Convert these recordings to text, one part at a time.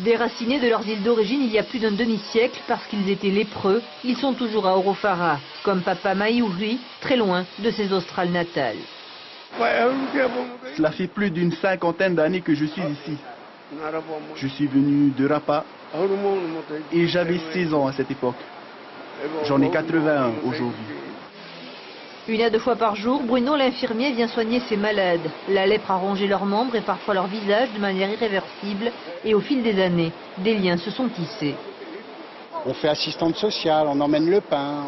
Déracinés de leurs îles d'origine il y a plus d'un demi-siècle parce qu'ils étaient lépreux, ils sont toujours à Orofara, comme Papa Maïouri, très loin de ses Australes natales. Cela fait plus d'une cinquantaine d'années que je suis ici. Je suis venu de Rapa et j'avais 16 ans à cette époque. J'en ai 81 aujourd'hui. 1 à 2 fois par jour, Bruno l'infirmier vient soigner ses malades. La lèpre a rongé leurs membres et parfois leur visage de manière irréversible. Et au fil des années, des liens se sont tissés. On fait assistante sociale, on emmène le pain,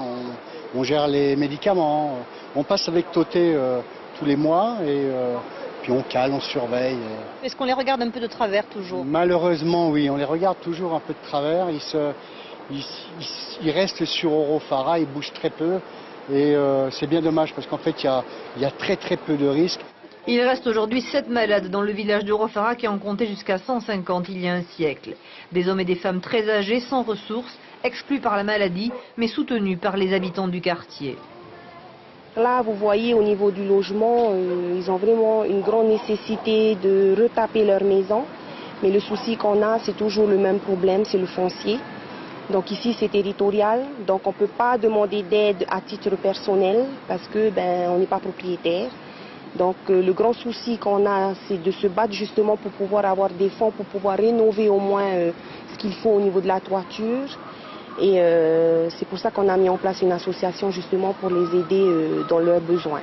on gère les médicaments. On passe avec Toté tous les mois et puis on cale, on surveille. Est-ce qu'on les regarde un peu de travers toujours? Malheureusement, oui, on les regarde toujours un peu de travers. Ils restent sur Orofara, ils bougent très peu. Et c'est bien dommage parce qu'en fait, il y a très peu de risques. Il reste aujourd'hui 7 malades dans le village d'Orofara qui en comptait jusqu'à 150 il y a un siècle. Des hommes et des femmes très âgés, sans ressources, exclus par la maladie, mais soutenus par les habitants du quartier. Là, vous voyez, au niveau du logement, ils ont vraiment une grande nécessité de retaper leur maison. Mais le souci qu'on a, c'est toujours le même problème, c'est le foncier. Donc ici, c'est territorial, donc on ne peut pas demander d'aide à titre personnel parce que on n'est pas propriétaire. Donc le grand souci qu'on a, c'est de se battre justement pour pouvoir avoir des fonds, pour pouvoir rénover au moins ce qu'il faut au niveau de la toiture. Et c'est pour ça qu'on a mis en place une association justement pour les aider dans leurs besoins.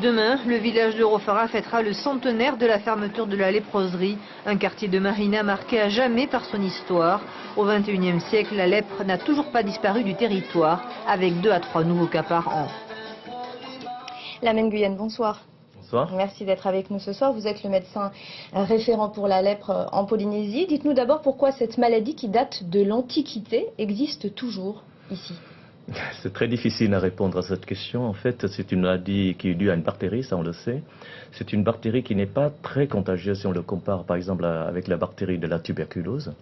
Demain, le village d'Orofara fêtera le centenaire de la fermeture de la léproserie, un quartier de Marina marqué à jamais par son histoire. Au XXIe siècle, la lèpre n'a toujours pas disparu du territoire, avec 2 à 3 nouveaux cas par an. Lamine Guyenne, bonsoir. Bonsoir. Merci d'être avec nous ce soir. Vous êtes le médecin référent pour la lèpre en Polynésie. Dites-nous d'abord pourquoi cette maladie qui date de l'Antiquité existe toujours ici. C'est très difficile à répondre à cette question. En fait, c'est une maladie qui est due à une bactérie, ça on le sait. C'est une bactérie qui n'est pas très contagieuse si on le compare par exemple avec la bactérie de la tuberculose.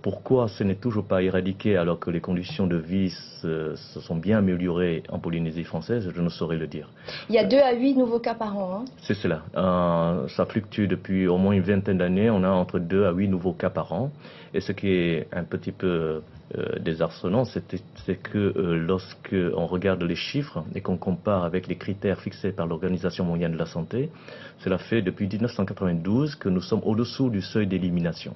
Pourquoi ce n'est toujours pas éradiqué alors que les conditions de vie se sont bien améliorées en Polynésie française, je ne saurais le dire. Il y a 2 à 8 nouveaux cas par an. Hein. C'est cela. Ça fluctue depuis au moins une vingtaine d'années. On a entre 2 à 8 nouveaux cas par an. Et ce qui est un petit peu désarçonnant, c'est que lorsque on regarde les chiffres et qu'on compare avec les critères fixés par l'Organisation mondiale de la santé, cela fait depuis 1992 que nous sommes au-dessous du seuil d'élimination.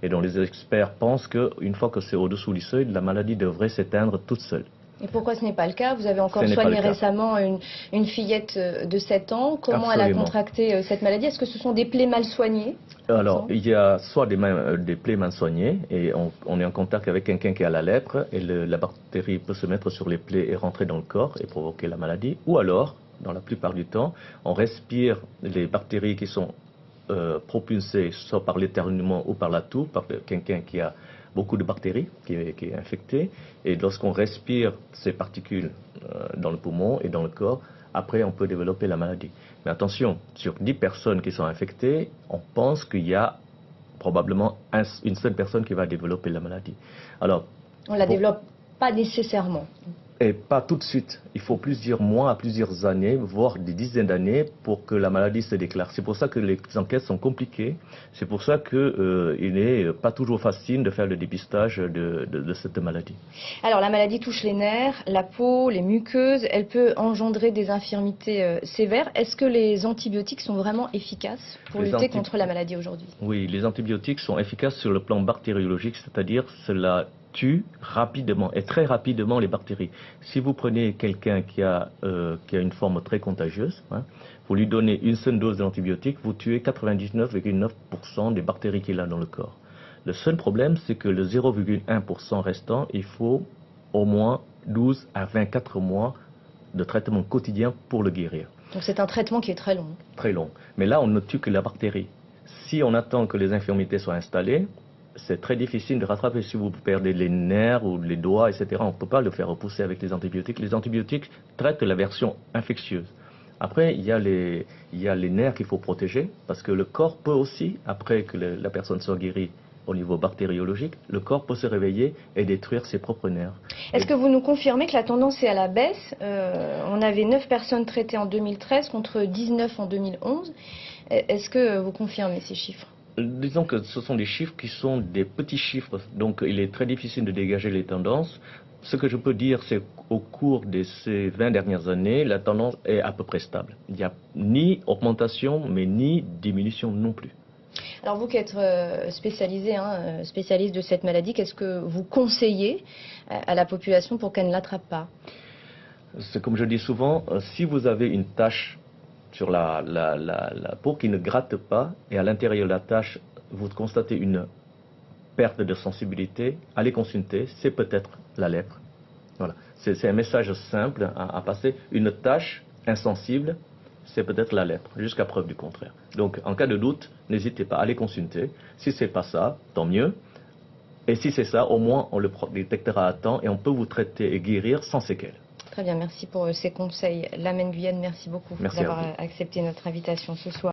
Et donc les experts pensent qu'une fois que c'est au-dessous du seuil, la maladie devrait s'éteindre toute seule. Et pourquoi ce n'est pas le cas? Vous avez encore soigné récemment une fillette de 7 ans. Comment Absolument. Elle a contracté cette maladie? Est-ce que ce sont des plaies mal soignées? Alors, il y a soit des plaies mal soignées, et on est en contact avec quelqu'un qui a la lèpre, et la bactérie peut se mettre sur les plaies et rentrer dans le corps et provoquer la maladie. Ou alors, dans la plupart du temps, on respire les bactéries qui sont propulsées soit par l'éternuement ou par la toux, par quelqu'un qui a beaucoup de bactéries, qui est infecté, et lorsqu'on respire ces particules dans le poumon et dans le corps, après on peut développer la maladie. Mais attention, sur 10 personnes qui sont infectées, on pense qu'il y a probablement une seule personne qui va développer la maladie. Alors, on la développe pas nécessairement. Et pas tout de suite. Il faut plusieurs mois à plusieurs années, voire des dizaines d'années pour que la maladie se déclare. C'est pour ça que les enquêtes sont compliquées. C'est pour ça qu'il n'est pas toujours facile de faire le dépistage de cette maladie. Alors la maladie touche les nerfs, la peau, les muqueuses. Elle peut engendrer des infirmités sévères. Est-ce que les antibiotiques sont vraiment efficaces pour lutter contre la maladie aujourd'hui? Oui, les antibiotiques sont efficaces sur le plan bactériologique, c'est-à-dire cela tue rapidement et très rapidement les bactéries. Si vous prenez quelqu'un qui a une forme très contagieuse, vous lui donnez une seule dose d'antibiotique, vous tuez 99,9% des bactéries qu'il a dans le corps. Le seul problème, c'est que le 0,1% restant, il faut au moins 12 à 24 mois de traitement quotidien pour le guérir. Donc c'est un traitement qui est très long. Très long. Mais là, on ne tue que la bactérie. Si on attend que les infirmités soient installées, c'est très difficile de rattraper. Si vous perdez les nerfs ou les doigts, etc., on ne peut pas le faire repousser avec les antibiotiques. Les antibiotiques traitent la version infectieuse. Après, il y a les nerfs qu'il faut protéger, parce que le corps peut aussi, après que la personne soit guérie au niveau bactériologique, le corps peut se réveiller et détruire ses propres nerfs. Est-ce que vous nous confirmez que la tendance est à la baisse? On avait 9 personnes traitées en 2013 contre 19 en 2011. Est-ce que vous confirmez ces chiffres? Disons que ce sont des chiffres qui sont des petits chiffres, donc il est très difficile de dégager les tendances. Ce que je peux dire, c'est qu'au cours de ces 20 dernières années, la tendance est à peu près stable. Il n'y a ni augmentation, mais ni diminution non plus. Alors vous qui êtes spécialiste de cette maladie, qu'est-ce que vous conseillez à la population pour qu'elle ne l'attrape pas? C'est comme je dis souvent, si vous avez une tache sur la peau qui ne gratte pas, et à l'intérieur de la tache, vous constatez une perte de sensibilité, allez consulter, c'est peut-être la lèpre. Voilà. C'est un message simple à passer. Une tache insensible, c'est peut-être la lèpre, jusqu'à preuve du contraire. Donc, en cas de doute, n'hésitez pas à aller consulter. Si c'est pas ça, tant mieux. Et si c'est ça, au moins, on le détectera à temps et on peut vous traiter et guérir sans séquelles. Très bien, merci pour ces conseils. Lamène Guyenne, merci beaucoup d'avoir accepté notre invitation ce soir.